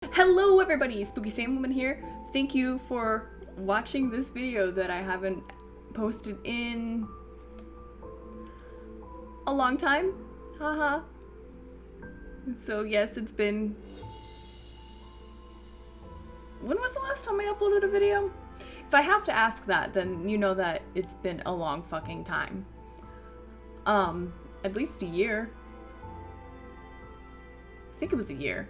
Hello everybody, Spooky Sam Woman here. Thank you for watching this video that I haven't posted in a long time. Haha. So yes, it's been... When was the last time I uploaded a video? If I have to ask that, then you know that it's been a long fucking time. At least a year. I think it was a year.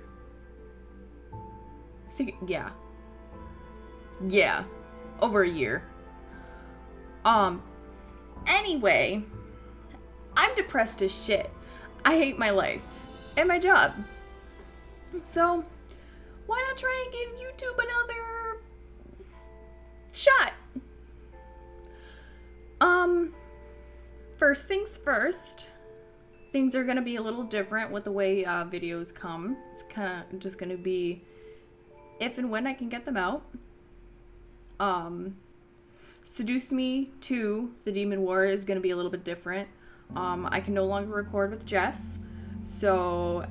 Yeah, over a year. Anyway, I'm depressed as shit. I hate my life and my job. So, why not try and give YouTube another shot? First things first, things are gonna be a little different with the way videos come. It's kind of just gonna be if and when I can get them out. Seduce Me 2, The Demon War, is going to be a little bit different. I can no longer record with Jess, so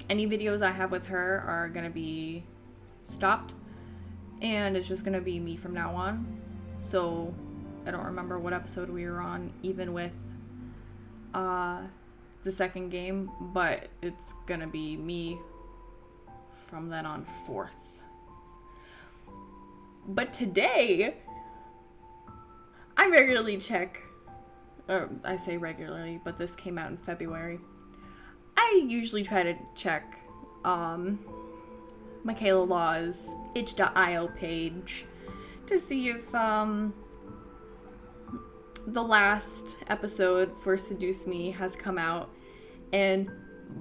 any videos I have with her are going to be stopped, and it's just going to be me from now on. So I don't remember what episode we were on, even with the second game, but it's going to be me from then on forth. But today, I regularly check, or I say regularly, but this came out in February. I usually try to check Michaela Law's itch.io page to see if the last episode for Seduce Me has come out, and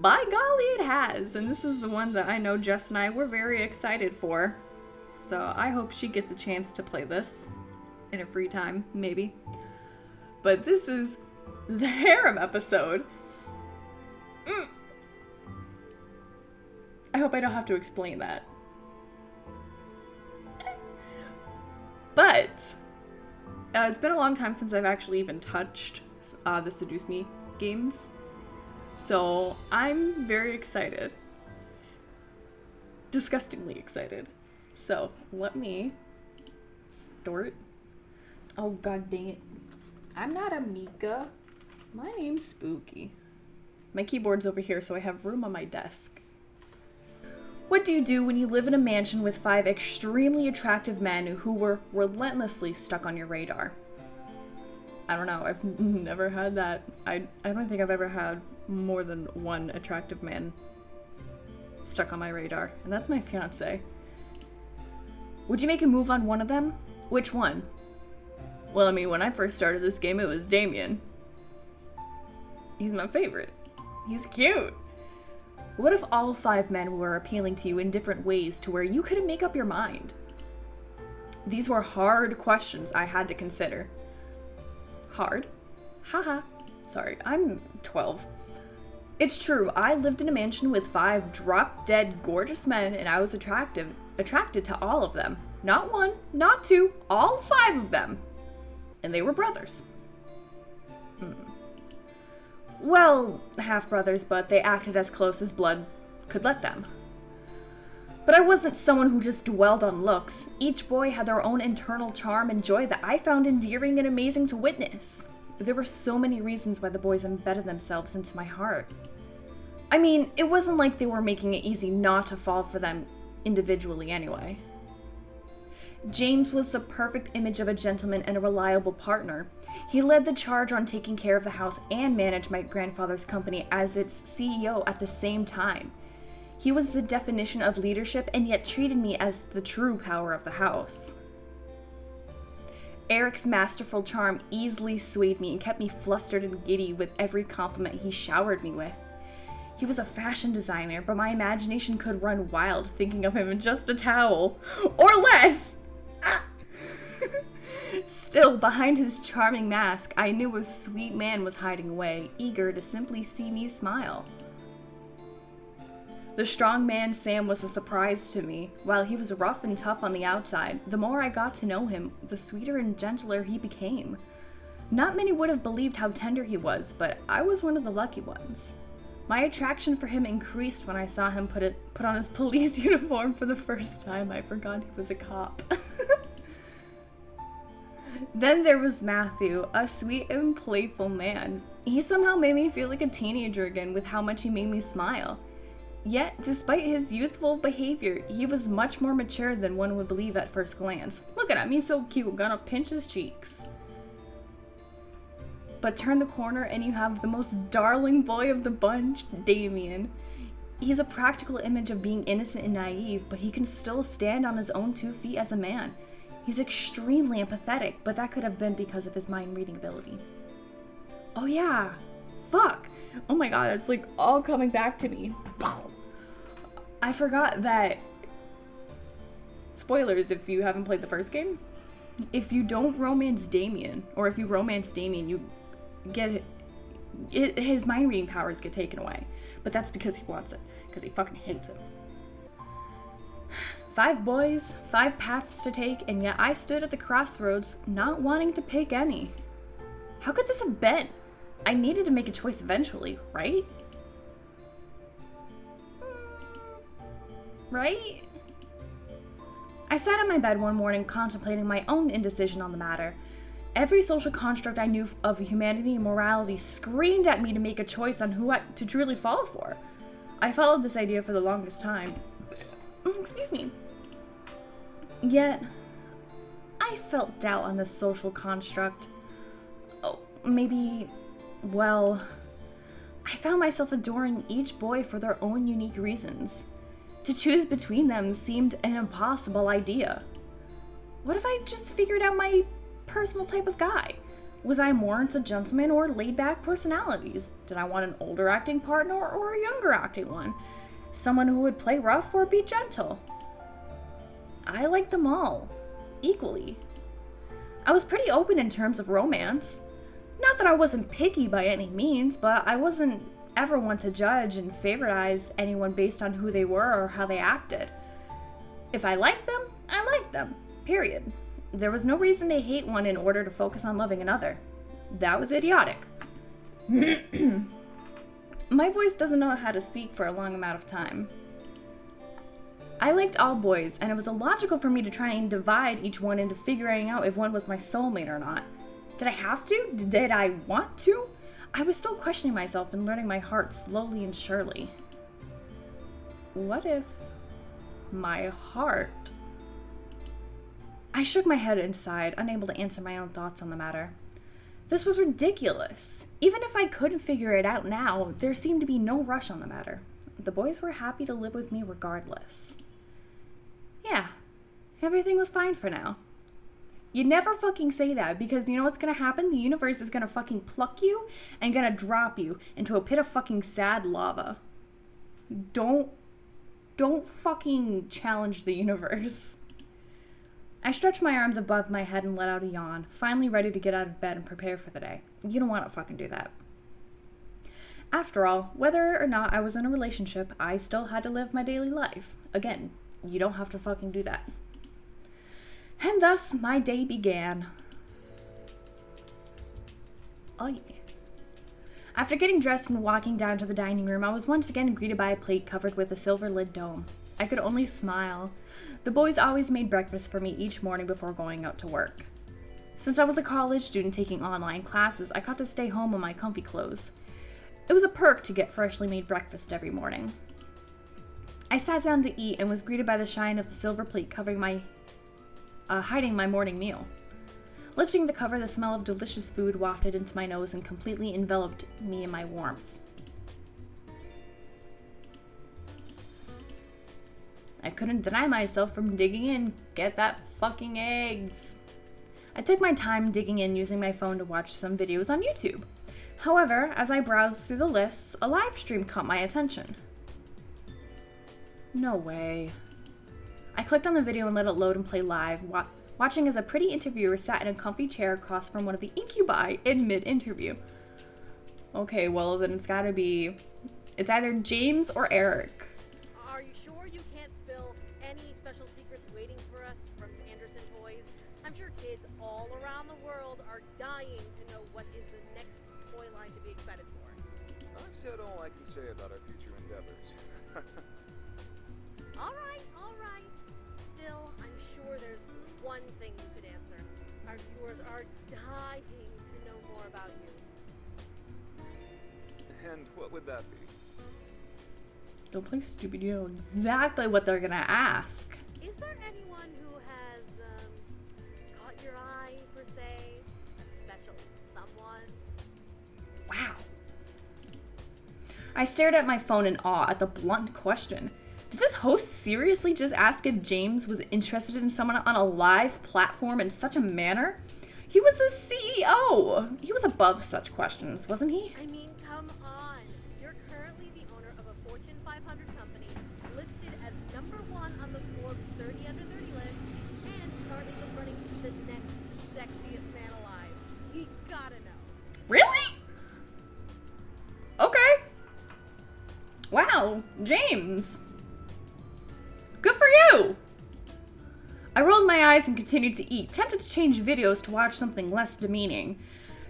by golly, it has, and this is the one that I know Jess and I were very excited for. So I hope she gets a chance to play this in her free time, maybe. But this is the Harem episode. I hope I don't have to explain that. But it's been a long time since I've actually even touched the Seduce Me games. So I'm very excited. Disgustingly excited. So let me start. Oh god dang it. I'm not Amika. My name's Spooky. My keyboard's over here, so I have room on my desk. What do you do when you live in a mansion with 5 extremely attractive men who were relentlessly stuck on your radar? I don't know. I've never had that. I don't think I've ever had more than one attractive man stuck on my radar, and that's my fiance. Would you make a move on one of them? Which one? Well, I mean, when I first started this game, it was Damien. He's my favorite. He's cute. What if all 5 men were appealing to you in different ways to where you couldn't make up your mind? These were hard questions I had to consider. Hard? Haha. Sorry, I'm 12. It's true, I lived in a mansion with 5 drop-dead gorgeous men, and I was attracted to all of them. Not 1, not 2, all 5 of them. And they were brothers. Well, half-brothers, but they acted as close as blood could let them. But I wasn't someone who just dwelled on looks. Each boy had their own internal charm and joy that I found endearing and amazing to witness. There were so many reasons why the boys embedded themselves into my heart. I mean, it wasn't like they were making it easy not to fall for them individually anyway. James was the perfect image of a gentleman and a reliable partner. He led the charge on taking care of the house and managed my grandfather's company as its CEO at the same time. He was the definition of leadership and yet treated me as the true power of the house. Eric's masterful charm easily swayed me and kept me flustered and giddy with every compliment he showered me with. He was a fashion designer, but my imagination could run wild thinking of him in just a towel. Or less! Still, behind his charming mask, I knew a sweet man was hiding away, eager to simply see me smile. The strong man Sam was a surprise to me. While he was rough and tough on the outside, the more I got to know him, the sweeter and gentler he became. Not many would have believed how tender he was, but I was one of the lucky ones. My attraction for him increased when I saw him put on his police uniform for the first time. I forgot he was a cop. Then there was Matthew, a sweet and playful man. He somehow made me feel like a teenager again with how much he made me smile. Yet, despite his youthful behavior, he was much more mature than one would believe at first glance. Look at him, he's so cute, gonna pinch his cheeks. But turn the corner and you have the most darling boy of the bunch, Damien. He's a practical image of being innocent and naive, but he can still stand on his own 2 feet as a man. He's extremely empathetic, but that could have been because of his mind-reading ability. Oh yeah, fuck. Oh my god, it's like all coming back to me. I forgot that, spoilers if you haven't played the first game, if you don't romance Damien, or if you romance Damien, you get his mind-reading powers get taken away. But that's because he wants it, because he fucking hates it. 5 boys, 5 paths to take, and yet I stood at the crossroads, not wanting to pick any. How could this have been? I needed to make a choice eventually, right? Right? I sat in my bed one morning contemplating my own indecision on the matter. Every social construct I knew of humanity and morality screamed at me to make a choice on who to truly fall for. I followed this idea for the longest time. Excuse me. Yet, I felt doubt on this social construct. Oh, maybe, well, I found myself adoring each boy for their own unique reasons. To choose between them seemed an impossible idea. What if I just figured out my personal type of guy? Was I more into gentlemen or laid-back personalities? Did I want an older acting partner or a younger acting one? Someone who would play rough or be gentle? I liked them all, equally. I was pretty open in terms of romance. Not that I wasn't picky by any means, but I wasn't ever one to judge and favoritize anyone based on who they were or how they acted. If I liked them, I liked them, period. There was no reason to hate one in order to focus on loving another. That was idiotic. My voice doesn't know how to speak for a long amount of time. I liked all boys, and it was illogical for me to try and divide each one into figuring out if one was my soulmate or not. Did I have to? Did I want to? I was still questioning myself and learning my heart slowly and surely. What if my heart... I shook my head inside, unable to answer my own thoughts on the matter. This was ridiculous. Even if I couldn't figure it out now, there seemed to be no rush on the matter. The boys were happy to live with me regardless. Yeah, everything was fine for now. You never fucking say that, because you know what's gonna happen? The universe is gonna fucking pluck you and gonna drop you into a pit of fucking sad lava. Don't fucking challenge the universe. I stretched my arms above my head and let out a yawn, finally ready to get out of bed and prepare for the day. You don't want to fucking do that. After all, whether or not I was in a relationship, I still had to live my daily life. Again, you don't have to fucking do that. And thus, my day began. Oh yeah. After getting dressed and walking down to the dining room, I was once again greeted by a plate covered with a silver lid dome. I could only smile. The boys always made breakfast for me each morning before going out to work. Since I was a college student taking online classes, I got to stay home in my comfy clothes. It was a perk to get freshly made breakfast every morning. I sat down to eat and was greeted by the shine of the silver plate hiding my morning meal. Lifting the cover, the smell of delicious food wafted into my nose and completely enveloped me in my warmth. I couldn't deny myself from digging in. Get that fucking eggs. I took my time digging in using my phone to watch some videos on YouTube. However, as I browsed through the lists, a live stream caught my attention. No way. I clicked on the video and let it load and play live, watching as a pretty interviewer sat in a comfy chair across from one of the incubi in mid-interview. Okay, well then it's either James or Eric. Are you sure you can't spill any special secrets waiting for us from Anderson Toys? I'm sure kids all around the world are dying to know what is the next toy line to be excited for. Oh I've said all I can say about our future endeavors. Alright. Still, I'm sure there's one thing you could answer. Our viewers are dying to know more about you. And what would that be? Don't play stupid. You know exactly what they're gonna ask. Is there anyone who has, caught your eye, per se? A special someone? Wow. I stared at my phone in awe at the blunt question. Did this host seriously just ask if James was interested in someone on a live platform in such a manner? He was a CEO. He was above such questions, wasn't he? I mean, come on. You're currently the owner of a Fortune 500 company, listed as #1 on the Forbes 30 Under 30 list, and starting the running to the next sexiest man alive. You gotta know. Really? Okay. Wow, James. Good for you! I rolled my eyes and continued to eat, tempted to change videos to watch something less demeaning.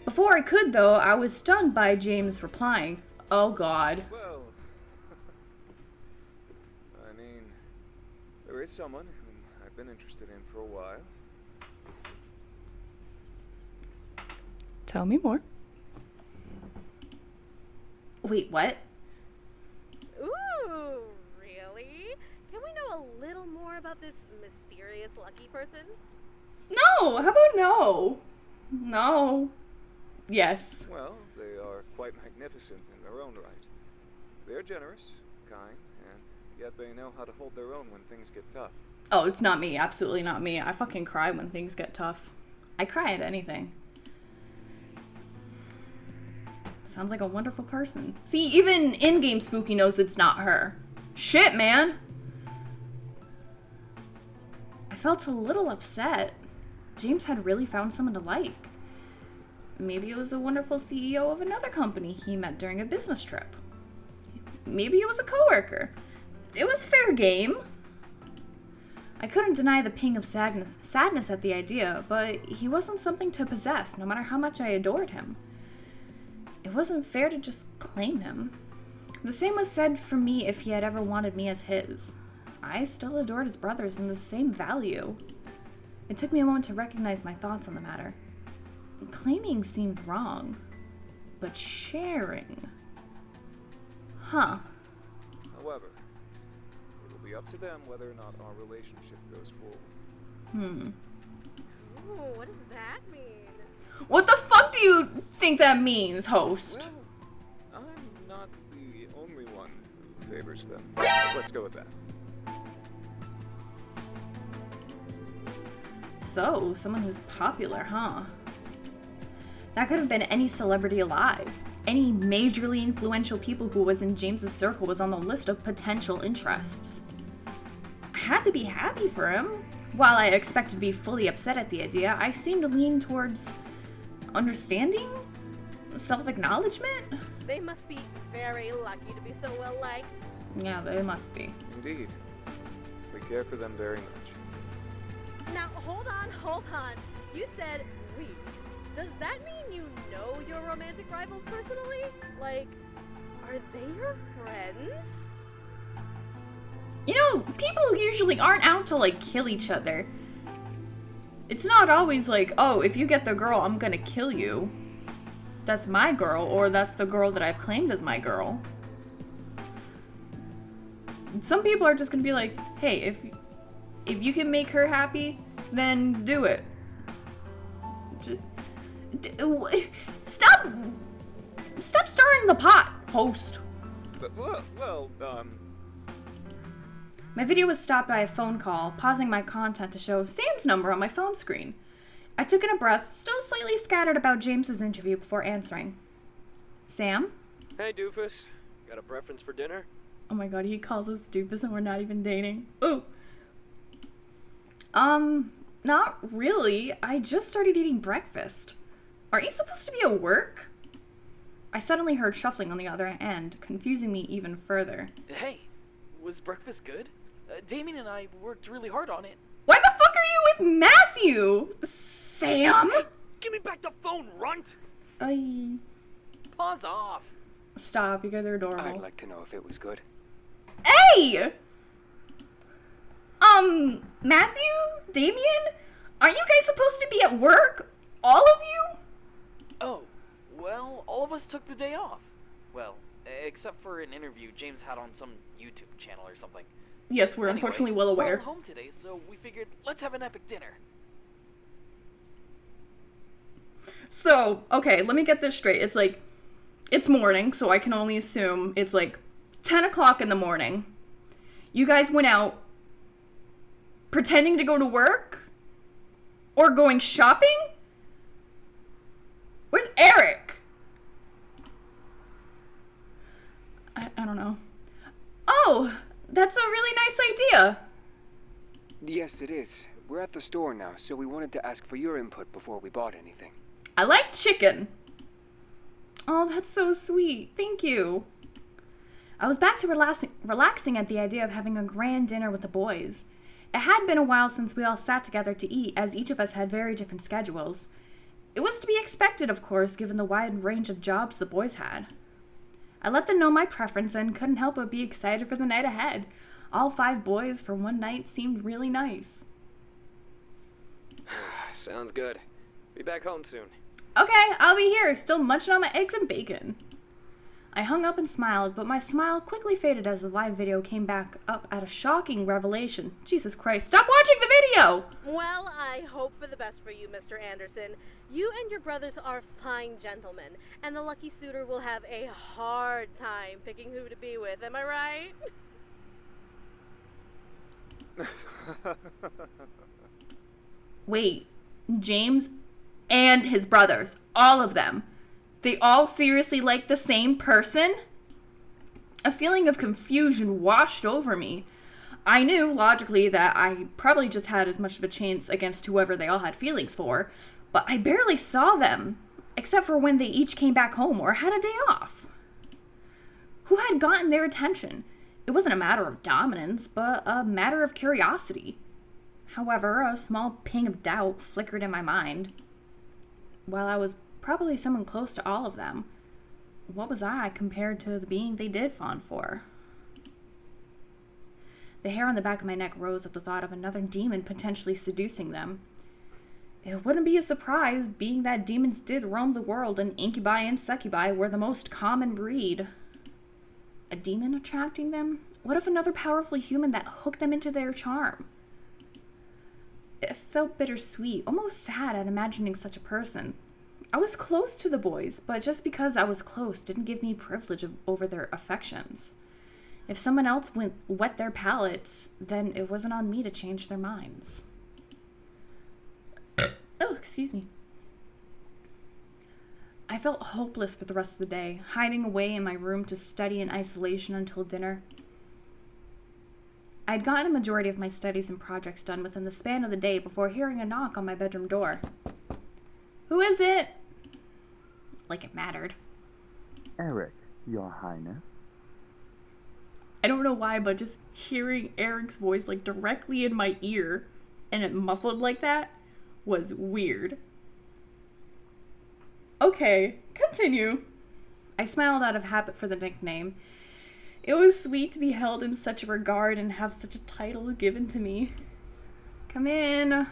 Before I could, though, I was stunned by James replying, "Oh God." Well, I mean, there is someone whom I've been interested in for a while. Tell me more. Wait, what? Ooh, really? Can we know a little more about this mysterious lucky person? No! How about no? No. Yes. Well, they are quite magnificent in their own right. They're generous, kind, and yet they know how to hold their own when things get tough. Oh, it's not me. Absolutely not me. I fucking cry when things get tough. I cry at anything. Sounds like a wonderful person. See, even in-game Spooky knows it's not her. Shit, man! I felt a little upset. James had really found someone to like. Maybe it was a wonderful CEO of another company he met during a business trip. Maybe it was a coworker. It was fair game. I couldn't deny the ping of sadness at the idea, but he wasn't something to possess, no matter how much I adored him. It wasn't fair to just claim him. The same was said for me if he had ever wanted me as his. I still adored his brothers in the same value. It took me a moment to recognize my thoughts on the matter. Claiming seemed wrong, but sharing... Huh. However, it will be up to them whether or not our relationship goes forward. Ooh, what does that mean? What the fuck do you think that means, host? Well, I'm not the only one who favors them. Let's go with that. So, someone who's popular, huh? That could have been any celebrity alive. Any majorly influential people who was in James's circle was on the list of potential interests. I had to be happy for him. While I expected to be fully upset at the idea, I seemed to lean towards understanding? Self-acknowledgement? They must be very lucky to be so well liked. Yeah, they must be. Indeed. We care for them very much. Now, hold on. You said we. Does that mean you know your romantic rivals personally? Like, are they your friends? You know, people usually aren't out to, like, kill each other. It's not always like, oh, if you get the girl, I'm gonna kill you. That's my girl, or that's the girl that I've claimed as my girl. Some people are just gonna be like, hey, if you can make her happy, then do it. Stop stirring the pot, host. Well, My video was stopped by a phone call, pausing my content to show Sam's number on my phone screen. I took in a breath, still slightly scattered about James's interview before answering. Sam? Hey, doofus. Got a preference for dinner? Oh my god, he calls us doofus and we're not even dating. Ooh. Not really. I just started eating breakfast. Are you supposed to be at work? I suddenly heard shuffling on the other end, confusing me even further. Hey, was breakfast good? Damien and I worked really hard on it. Why the fuck are you with Matthew? Sam? Give me back the phone, runt! I... Pause off. Stop, you guys are adorable. I'd like to know if it was good. Hey! Matthew? Damien? Aren't you guys supposed to be at work? All of you? Oh, well, all of us took the day off. Well, except for an interview James had on some YouTube channel or something. Yes, we're Anyway, unfortunately well aware. We're all home today, so we figured let's have an epic dinner. So, okay, let me get this straight. It's morning, so I can only assume it's 10 o'clock in the morning. You guys went out pretending to go to work? Or going shopping? Where's Eric? I don't know. Oh, that's a really nice idea. Yes, it is. We're at the store now, so we wanted to ask for your input before we bought anything. I like chicken. Oh, that's so sweet. Thank you. I was back to relaxing at the idea of having a grand dinner with the boys. It had been a while since we all sat together to eat, as each of us had very different schedules. It was to be expected, of course, given the wide range of jobs the boys had. I let them know my preference and couldn't help but be excited for the night ahead. All 5 boys for one night seemed really nice. Sounds good. Be back home soon. Okay, I'll be here, still munching on my eggs and bacon. I hung up and smiled, but my smile quickly faded as the live video came back up at a shocking revelation. Jesus Christ, stop watching the video! Well, I hope for the best for you, Mr. Anderson. You and your brothers are fine gentlemen, and the lucky suitor will have a hard time picking who to be with, am I right? Wait, James and his brothers, all of them, they all seriously like the same person? A feeling of confusion washed over me. I knew, logically, that I probably just had as much of a chance against whoever they all had feelings for, but I barely saw them, except for when they each came back home or had a day off. Who had gotten their attention? It wasn't a matter of dominance, but a matter of curiosity. However, a small ping of doubt flickered in my mind. While I was probably someone close to all of them, what was I compared to the being they did fawn for? The hair on the back of my neck rose at the thought of another demon potentially seducing them. It wouldn't be a surprise, being that demons did roam the world and incubi and succubi were the most common breed. A demon attracting them? What if another powerful human that hooked them into their charm? It felt bittersweet, almost sad at imagining such a person. I was close to the boys, but just because I was close didn't give me privilege over their affections. If someone else wet their palates, then it wasn't on me to change their minds. Oh, excuse me. I felt hopeless for the rest of the day, hiding away in my room to study in isolation until dinner. I had gotten a majority of my studies and projects done within the span of the day before hearing a knock on my bedroom door. Who is it? Like it mattered. Eric, Your Highness. I don't know why, but just hearing Eric's voice directly in my ear and it muffled like that was weird. Okay, continue. I smiled out of habit for the nickname. It was sweet to be held in such a regard and have such a title given to me. Come in.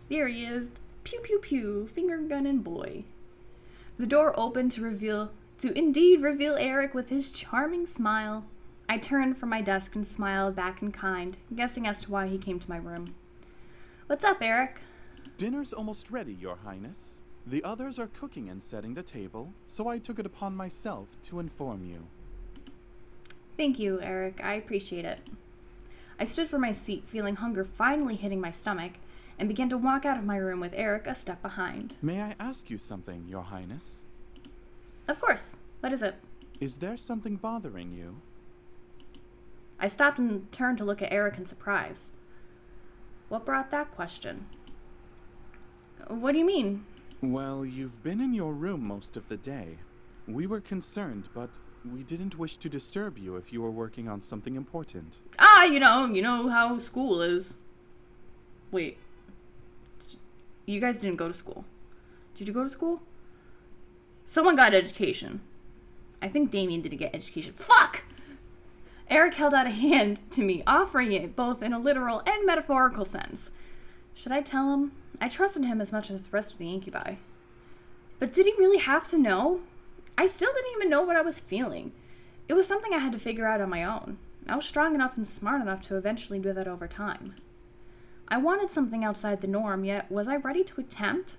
There he is. Pew pew pew, finger gunning boy. The door opened to indeed reveal Eric with his charming smile. I turned from my desk and smiled back in kind, guessing as to why he came to my room. What's up, Eric? Dinner's almost ready, Your Highness. The others are cooking and setting the table, so I took it upon myself to inform you. Thank you, Eric. I appreciate it. I stood for my seat, feeling hunger finally hitting my stomach, and began to walk out of my room with Eric a step behind. May I ask you something, Your Highness? Of course. What is it? Is there something bothering you? I stopped and turned to look at Eric in surprise. What brought that question? What do you mean? Well, you've been in your room most of the day. We were concerned, but we didn't wish to disturb you if you were working on something important. You know how school is. Wait. You guys didn't go to school. Did you go to school? Someone got education. I think Damien didn't get education. Fuck! Eric held out a hand to me, offering it both in a literal and metaphorical sense. Should I tell him? I trusted him as much as the rest of the incubi. But did he really have to know? I still didn't even know what I was feeling. It was something I had to figure out on my own. I was strong enough and smart enough to eventually do that over time. I wanted something outside the norm, yet was I ready to attempt?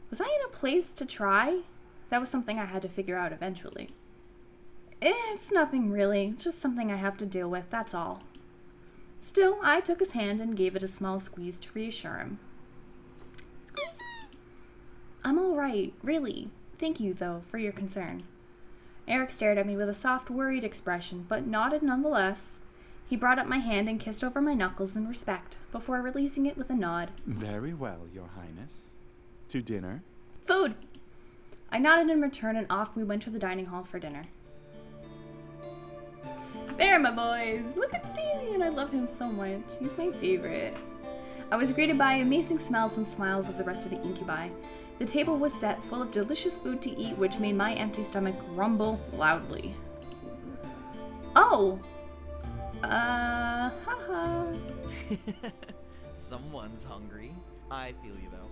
Was I in a place to try? That was something I had to figure out eventually. It's nothing really, just something I have to deal with, that's all. Still, I took his hand and gave it a small squeeze to reassure him. Squeeze! I'm all right, really. Thank you, though, for your concern. Eric stared at me with a soft, worried expression, but nodded nonetheless. He brought up my hand and kissed over my knuckles in respect, before releasing it with a nod. Very well, Your Highness. To dinner? Food! I nodded in return, and off we went to the dining hall for dinner. There, my boys! Look at Damien! I love him so much. He's my favorite. I was greeted by amazing smells and smiles of the rest of the incubi. The table was set, full of delicious food to eat, which made my empty stomach grumble loudly. Oh! Haha. Someone's hungry. I feel you, though.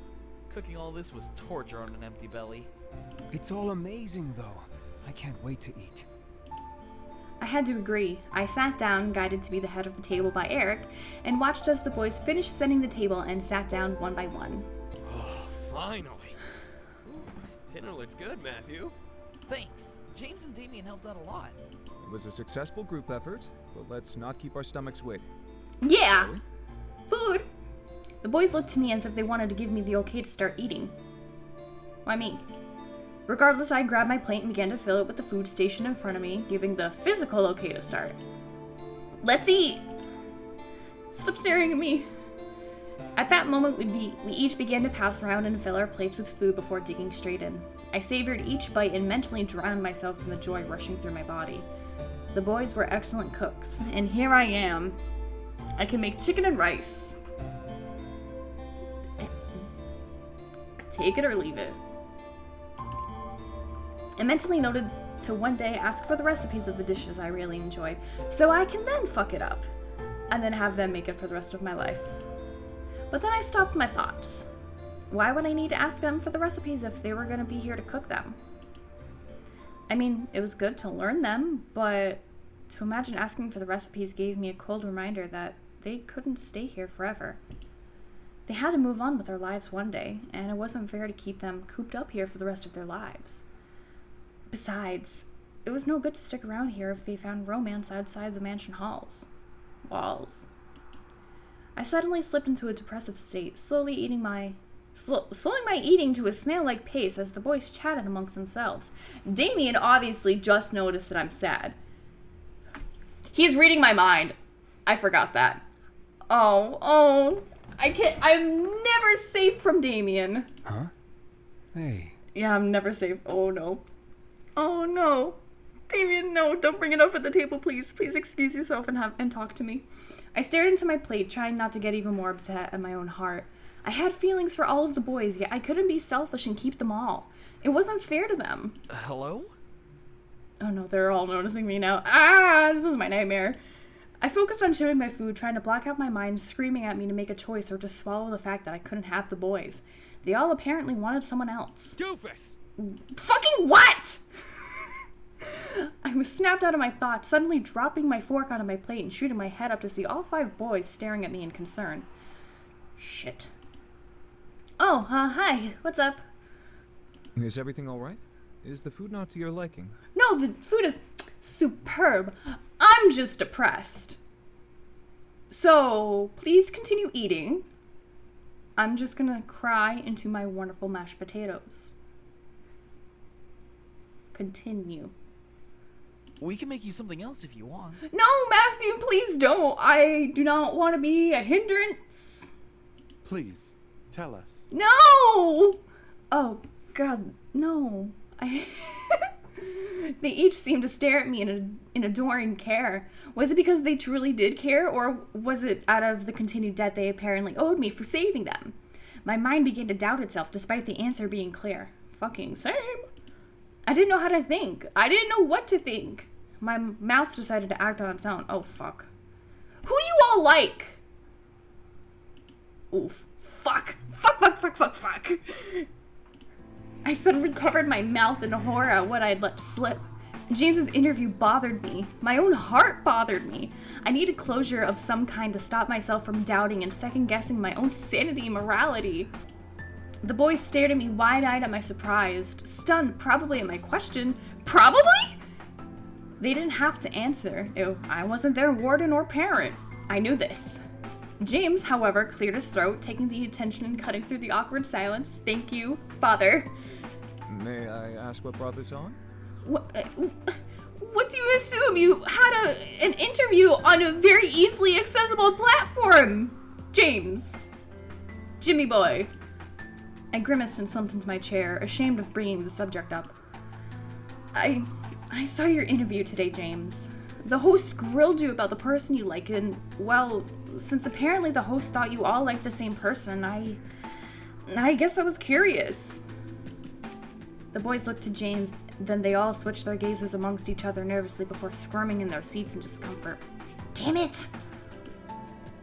Cooking all this was torture on an empty belly. It's all amazing, though. I can't wait to eat. I had to agree. I sat down, guided to be the head of the table by Eric, and watched as the boys finished setting the table and sat down one by one. Oh, finally. Dinner looks good, Matthew. Thanks. James and Damien helped out a lot. It was a successful group effort, but let's not keep our stomachs waiting. Yeah! Food! The boys looked to me as if they wanted to give me the okay to start eating. Why me? Regardless, I grabbed my plate and began to fill it with the food station in front of me, giving the physical okay to start. Let's eat! Stop staring at me. At that moment, we each began to pass around and fill our plates with food before digging straight in. I savored each bite and mentally drowned myself in the joy rushing through my body. The boys were excellent cooks, and here I am. I can make chicken and rice. Take it or leave it. I mentally noted to one day ask for the recipes of the dishes I really enjoyed, so I can then fuck it up, and then have them make it for the rest of my life. But then I stopped my thoughts. Why would I need to ask them for the recipes if they were going to be here to cook them? I mean, it was good to learn them, but to imagine asking for the recipes gave me a cold reminder that they couldn't stay here forever. They had to move on with their lives one day, and it wasn't fair to keep them cooped up here for the rest of their lives. Besides, it was no good to stick around here if they found romance outside the mansion walls. I suddenly slipped into a depressive state, slowing my eating to a snail-like pace as the boys chatted amongst themselves. Damien obviously just noticed that I'm sad. He's reading my mind. I forgot that. Oh, I'm never safe from Damien. Huh? Hey. Yeah, I'm never safe. Oh no. Damien, no, don't bring it up at the table, please. Please excuse yourself and talk to me. I stared into my plate, trying not to get even more upset at my own heart. I had feelings for all of the boys, yet I couldn't be selfish and keep them all. It wasn't fair to them. Hello? Oh no, they're all noticing me now. This is my nightmare. I focused on chewing my food, trying to block out my mind, screaming at me to make a choice or just swallow the fact that I couldn't have the boys. They all apparently wanted someone else. Doofus! Fucking what?! I was snapped out of my thoughts, suddenly dropping my fork onto my plate and shooting my head up to see all 5 boys staring at me in concern. Shit. Oh, hi. What's up? Is everything all right? Is the food not to your liking? No, the food is superb. I'm just depressed. So, please continue eating. I'm just gonna cry into my wonderful mashed potatoes. Continue. We can make you something else if you want. No, Matthew, please don't. I do not want to be a hindrance. Please, tell us. No! Oh, God, no. They each seemed to stare at me in adoring care. Was it because they truly did care, or was it out of the continued debt they apparently owed me for saving them? My mind began to doubt itself despite the answer being clear. Fucking same. I didn't know how to think. I didn't know what to think. My mouth decided to act on its own. Oh, fuck. Who do you all like? Oof. Fuck. Fuck. I suddenly covered my mouth in horror at what I'd let slip. James's interview bothered me. My own heart bothered me. I needed closure of some kind to stop myself from doubting and second-guessing my own sanity and morality. The boys stared at me wide-eyed at my surprise, stunned probably at my question. Probably? They didn't have to answer. I wasn't their warden or parent. I knew this. James, however, cleared his throat, taking the attention and cutting through the awkward silence. Thank you, Father. May I ask what brought this on? What do you assume? You had an interview on a very easily accessible platform, James. Jimmy boy. I grimaced and slumped into my chair, ashamed of bringing the subject up. I saw your interview today, James. The host grilled you about the person you like, and, well, since apparently the host thought you all liked the same person, I guess I was curious. The boys looked to James, then they all switched their gazes amongst each other nervously before squirming in their seats in discomfort. Damn it!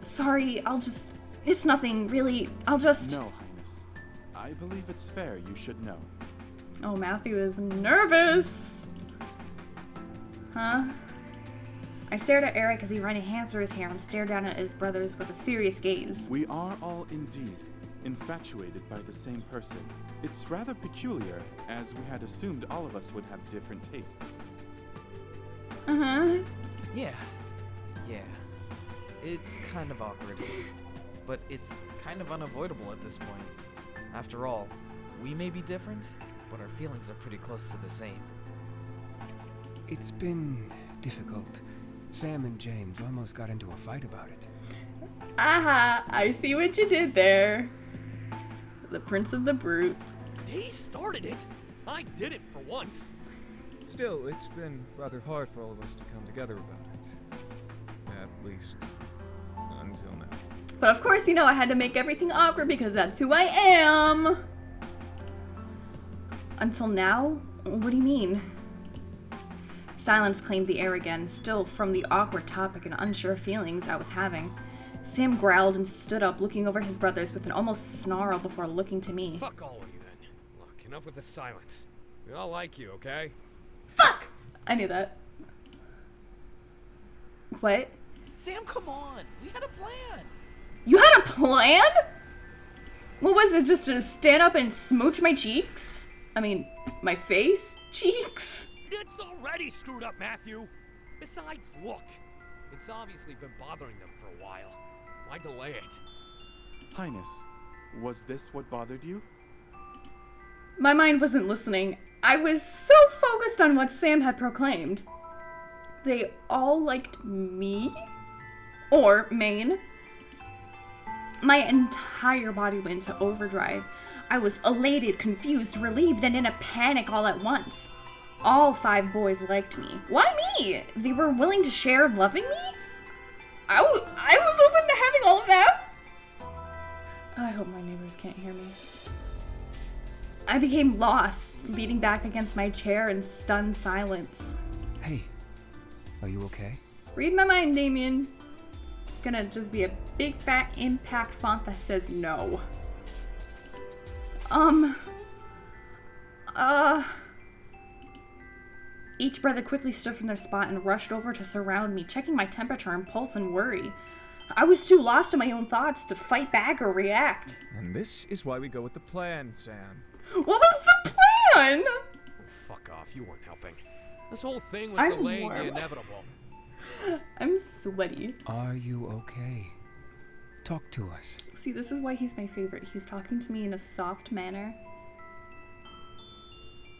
Sorry, it's nothing, really. No, Highness. I believe it's fair you should know. Oh, Matthew is nervous. Huh? I stared at Eric as he ran a hand through his hair and stared down at his brothers with a serious gaze. We are all indeed infatuated by the same person. It's rather peculiar, as we had assumed all of us would have different tastes. Uh-huh. Yeah. It's kind of awkward. But it's kind of unavoidable at this point. After all, we may be different, but our feelings are pretty close to the same. It's been difficult. Sam and James almost got into a fight about it. Aha, I see what you did there. The Prince of the Brute. He started it. I did it for once. Still, it's been rather hard for all of us to come together about it. At least, until now. But of course, I had to make everything awkward because that's who I am. Until now? What do you mean? Silence claimed the air again, still from the awkward topic and unsure feelings I was having. Sam growled and stood up, looking over his brothers with an almost snarl before looking to me. Fuck all of you then. Look, enough with the silence. We all like you, okay? Fuck! I knew that. What? Sam, come on! We had a plan! You had a plan? What was it, just to stand up and smooch my cheeks? I mean, my face? Cheeks? It's already screwed up, Matthew. Besides, look. It's obviously been bothering them for a while. Why delay it? Highness, was this what bothered you? My mind wasn't listening. I was so focused on what Sam had proclaimed. They all liked me? Or Maine? My entire body went into overdrive. I was elated, confused, relieved, and in a panic all at once. All 5 boys liked me. Why me? They were willing to share loving me? I was open to having all of that. I hope my neighbors can't hear me. I became lost, leaning back against my chair in stunned silence. Hey, are you okay? Read my mind, Damien. It's gonna just be a big fat impact font that says no. Each brother quickly stood from their spot and rushed over to surround me, checking my temperature and pulse and worry. I was too lost in my own thoughts to fight back or react. And this is why we go with the plan, Sam. What was the plan? Oh, fuck off. You weren't helping. This whole thing was I'm delaying warm. the inevitable. I'm sweaty. Are you okay? Talk to us. See, this is why he's my favorite. He's talking to me in a soft manner.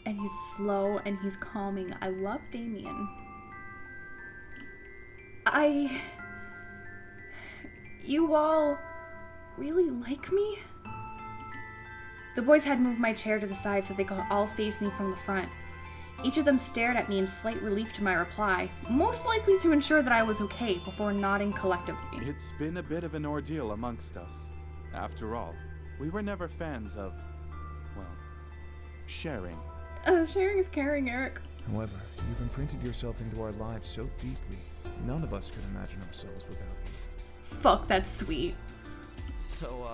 And he's slow and he's calming. I love Damien. You all really like me? The boys had moved my chair to the side so they could all face me from the front. Each of them stared at me in slight relief to my reply, most likely to ensure that I was okay before nodding collectively. It's been a bit of an ordeal amongst us. After all, we were never fans of, well, sharing. Sharing is caring, Eric. However, you've imprinted yourself into our lives so deeply, none of us could imagine ourselves without you. Fuck, that's sweet. So,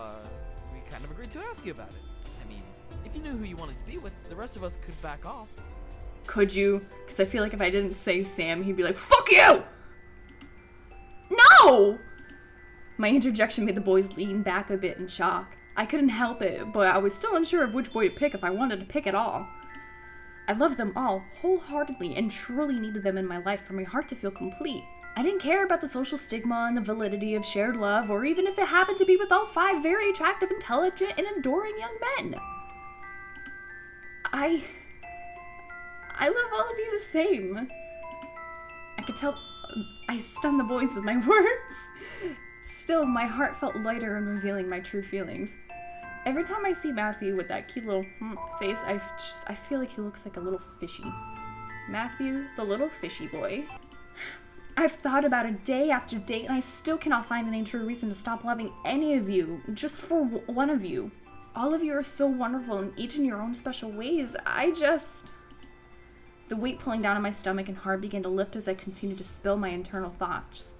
we kind of agreed to ask you about it. I mean, if you knew who you wanted to be with, the rest of us could back off. Could you? Because I feel like if I didn't say Sam, he'd be like, fuck you! No! My interjection made the boys lean back a bit in shock. I couldn't help it, but I was still unsure of which boy to pick if I wanted to pick at all. I loved them all wholeheartedly and truly needed them in my life for my heart to feel complete. I didn't care about the social stigma and the validity of shared love, or even if it happened to be with all 5 very attractive, intelligent, and adoring young men. I love all of you the same. I could tell I stunned the boys with my words. Still, my heart felt lighter in revealing my true feelings. Every time I see Matthew with that cute little face, I feel like he looks like a little fishy. Matthew, the little fishy boy. I've thought about it day after day, and I still cannot find any true reason to stop loving any of you, just for one of you. All of you are so wonderful, and each in your own special ways. The weight pulling down on my stomach and heart began to lift as I continued to spill my internal thoughts.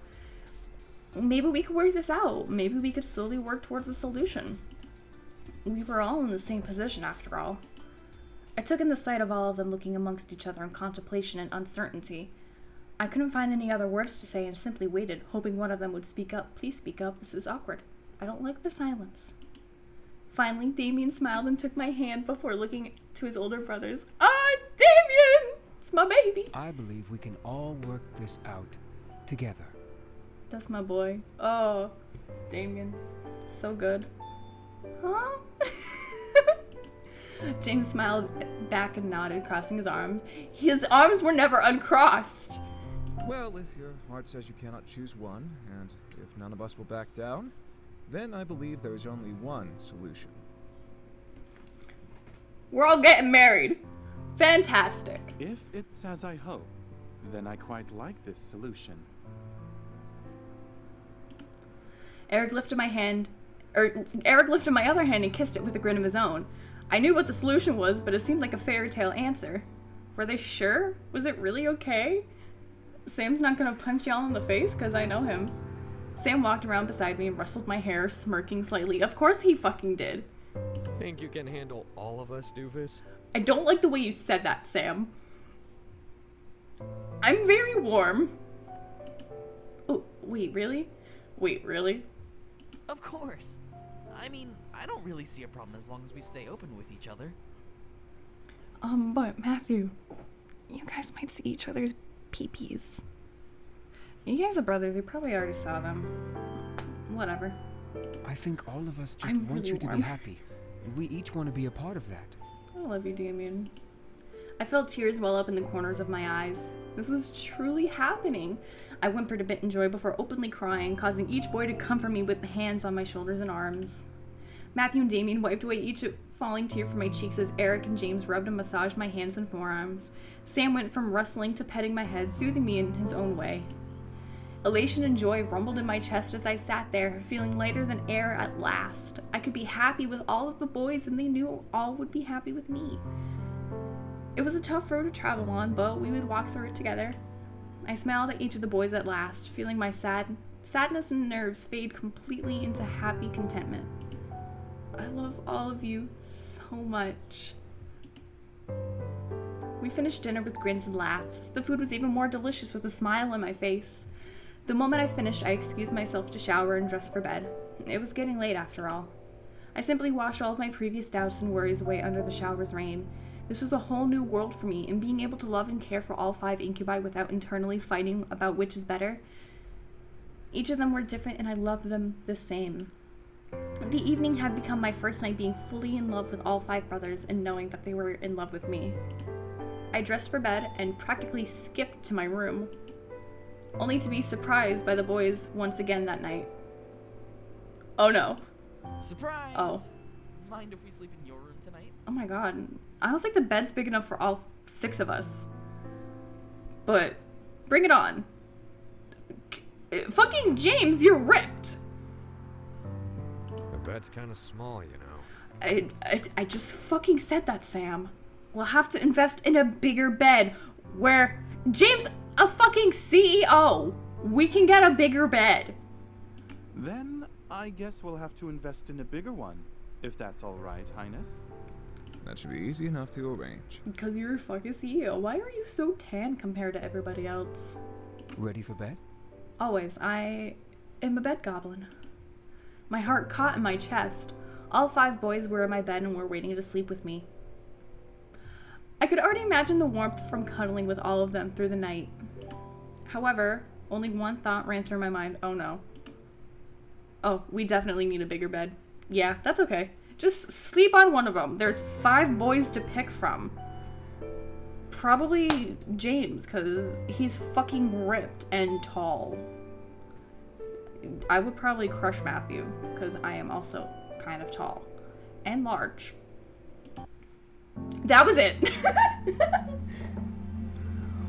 Maybe we could work this out. Maybe we could slowly work towards a solution. We were all in the same position, after all. I took in the sight of all of them looking amongst each other in contemplation and uncertainty. I couldn't find any other words to say and simply waited, hoping one of them would speak up. Please speak up, this is awkward. I don't like the silence. Finally, Damien smiled and took my hand before looking to his older brothers. Ah, Damien! It's my baby! I believe we can all work this out together. That's my boy. Oh, Damien. So good. Huh? James smiled back and nodded, crossing his arms. His arms were never uncrossed. Well, if your heart says you cannot choose one, and if none of us will back down, then I believe there is only one solution. We're all getting married. Fantastic. If it's as I hope, then I quite like this solution. Eric lifted my other hand and kissed it with a grin of his own. I knew what the solution was, but it seemed like a fairy tale answer. Were they sure? Was it really okay? Sam's not gonna punch y'all in the face, because I know him. Sam walked around beside me and rustled my hair, smirking slightly. Of course he fucking did. Think you can handle all of us, doofus? I don't like the way you said that, Sam. I'm very warm. Oh, wait, really? Wait, really? Of course. I mean, I don't really see a problem as long as we stay open with each other. But Matthew, you guys might see each other's peepees. You guys are brothers, you probably already saw them. Whatever. I think all of us just I'm want really you to warm. be happy. And we each want to be a part of that. I love you, Damien. I felt tears well up in the corners of my eyes. This was truly happening. I whimpered a bit in joy before openly crying, causing each boy to comfort me with hands on my shoulders and arms. Matthew and Damien wiped away each falling tear from my cheeks as Eric and James rubbed and massaged my hands and forearms. Sam went from rustling to petting my head, soothing me in his own way. Elation and joy rumbled in my chest as I sat there, feeling lighter than air at last. I could be happy with all of the boys, and they knew all would be happy with me. It was a tough road to travel on, but we would walk through it together. I smiled at each of the boys at last, feeling my sadness and nerves fade completely into happy contentment. I love all of you so much. We finished dinner with grins and laughs. The food was even more delicious with a smile on my face. The moment I finished, I excused myself to shower and dress for bed. It was getting late after all. I simply washed all of my previous doubts and worries away under the shower's rain. This was a whole new world for me, and being able to love and care for all 5 incubi without internally fighting about which is better. Each of them were different, and I loved them the same. The evening had become my first night being fully in love with all 5 brothers and knowing that they were in love with me. I dressed for bed and practically skipped to my room, only to be surprised by the boys once again that night. Oh no. Surprise! Oh. Mind if we sleep in your room tonight? Oh my god. I don't think the bed's big enough for all 6 of us. But, bring it on. Fucking James, you're ripped! The bed's kind of small, you know. I just fucking said that, Sam. we'll have to invest in a bigger bed where James, a fucking CEO, we can get a bigger bed. Then I guess we'll have to invest in a bigger one, if that's all right, Highness. That should be easy enough to arrange. Because you're a fucking CEO. Why are you so tan compared to everybody else? Ready for bed? Always. I am a bed goblin. My heart caught in my chest. All 5 boys were in my bed and were waiting to sleep with me. I could already imagine the warmth from cuddling with all of them through the night. However, only one thought ran through my mind. Oh no. Oh, we definitely need a bigger bed. Yeah, that's okay. Just sleep on one of them. There's 5 boys to pick from. Probably James, because he's fucking ripped and tall. I would probably crush Matthew, because I am also kind of tall. And large. That was it!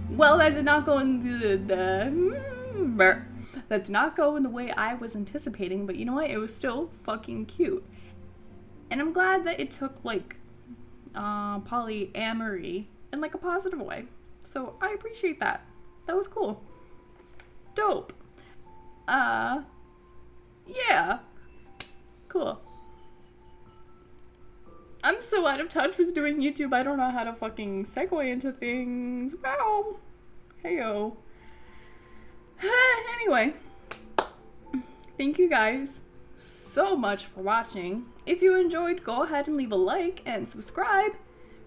Well, that did not go into that did not go in the way I was anticipating, but you know what? It was still fucking cute. And I'm glad that it took, like, polyamory in, like, a positive way. So, I appreciate that. That was cool. Dope. Yeah. Cool. I'm so out of touch with doing YouTube, I don't know how to fucking segue into things. Wow. Heyo. Anyway. Thank you guys so much for watching. If you enjoyed, go ahead and leave a like and subscribe.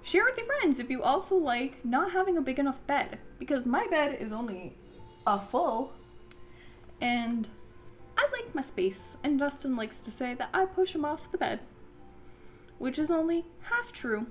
Share with your friends if you also like not having a big enough bed, because my bed is only a full, and I like my space, and Dustin likes to say that I push him off the bed, which is only half true.